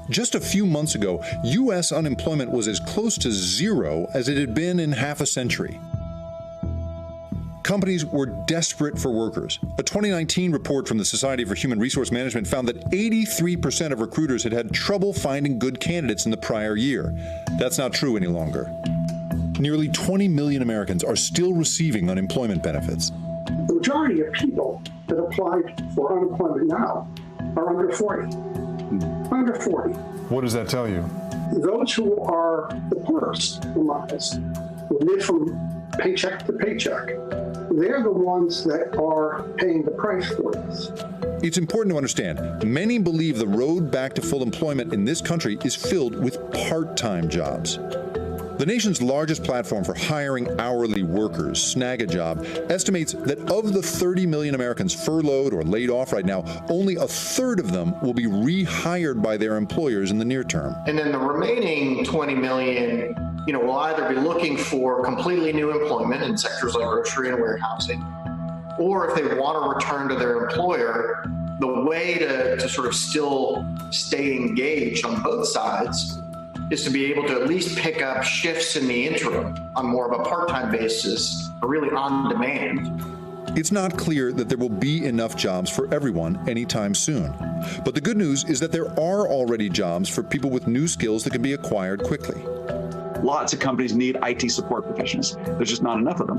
Just a few months ago, U.S. unemployment was as close to zero as it had been in half a century. Companies were desperate for workers. A 2019 report from the Society for Human Resource Management found that 83% of recruiters had had trouble finding good candidates in the prior year. That's not true any longer. Nearly 20 million Americans are still receiving unemployment benefits. The majority of people that applied for unemployment now are under 40. Under 40. What does that tell you? Those who are the poorest among us, who live from paycheck to paycheck, they're the ones that are paying the price for this. It's important to understand, many believe the road back to full employment in this country is filled with part-time jobs. The nation's largest platform for hiring hourly workers, Snagajob, estimates that of the 30 million Americans furloughed or laid off right now, only a third of them will be rehired by their employers in the near term. And then the remaining 20 million, will either be looking for completely new employment in sectors like grocery and warehousing, or if they want to return to their employer, the way to sort of still stay engaged on both sides is to be able to at least pick up shifts in the interim on more of a part-time basis, or really on demand. It's not clear that there will be enough jobs for everyone anytime soon. But the good news is that there are already jobs for people with new skills that can be acquired quickly. Lots of companies need IT support professionals. There's just not enough of them.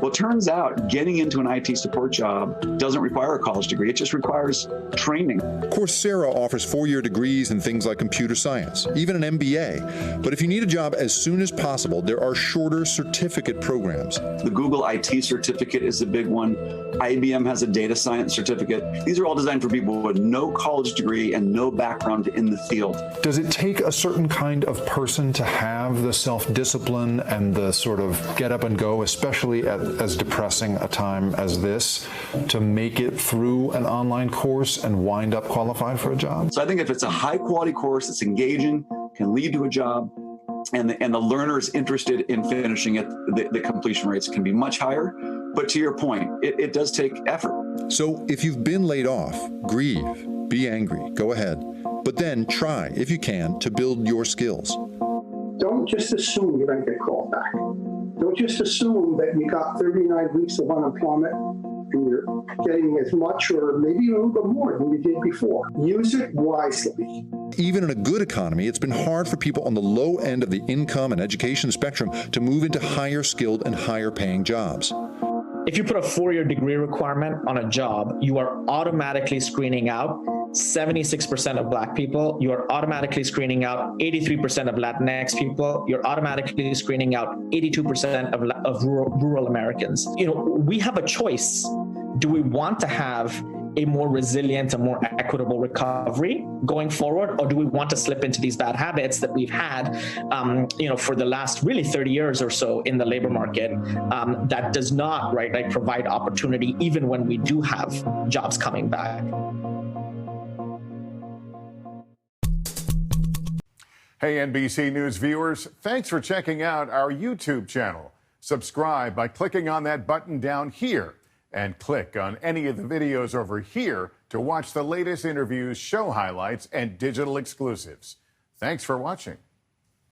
Well, it turns out getting into an IT support job doesn't require a college degree. It just requires training. Coursera offers 4-year degrees in things like computer science, even an MBA. But if you need a job as soon as possible, there are shorter certificate programs. The Google IT certificate is a big one. IBM has a data science certificate. These are all designed for people with no college degree and no background in the field. Does it take a certain kind of person to have the self-discipline and the sort of get up and go, especially at as depressing a time as this, to make it through an online course and wind up qualified for a job? So I think if it's a high-quality course that's engaging, can lead to a job, and the learner is interested in finishing it, the completion rates can be much higher. But to your point, it does take effort. So if you've been laid off, grieve, be angry, go ahead. But then try, if you can, to build your skills. Don't just assume you're going to get called back. Don't just assume that you got 39 weeks of unemployment and you're getting as much or maybe even a little bit more than you did before. Use it wisely. Even in a good economy, it's been hard for people on the low end of the income and education spectrum to move into higher skilled and higher paying jobs. If you put a 4-year degree requirement on a job, you are automatically screening out 76% of Black people. You are automatically screening out 83% of Latinx people. You're automatically screening out 82% of rural Americans. We have a choice. Do we want to have a more resilient and more equitable recovery going forward, or do we want to slip into these bad habits that we've had, for the last really 30 years or so in the labor market, that does not provide opportunity even when we do have jobs coming back? Hey, NBC News viewers, thanks for checking out our YouTube channel. Subscribe by clicking on that button down here, and click on any of the videos over here to watch the latest interviews, show highlights, and digital exclusives. Thanks for watching.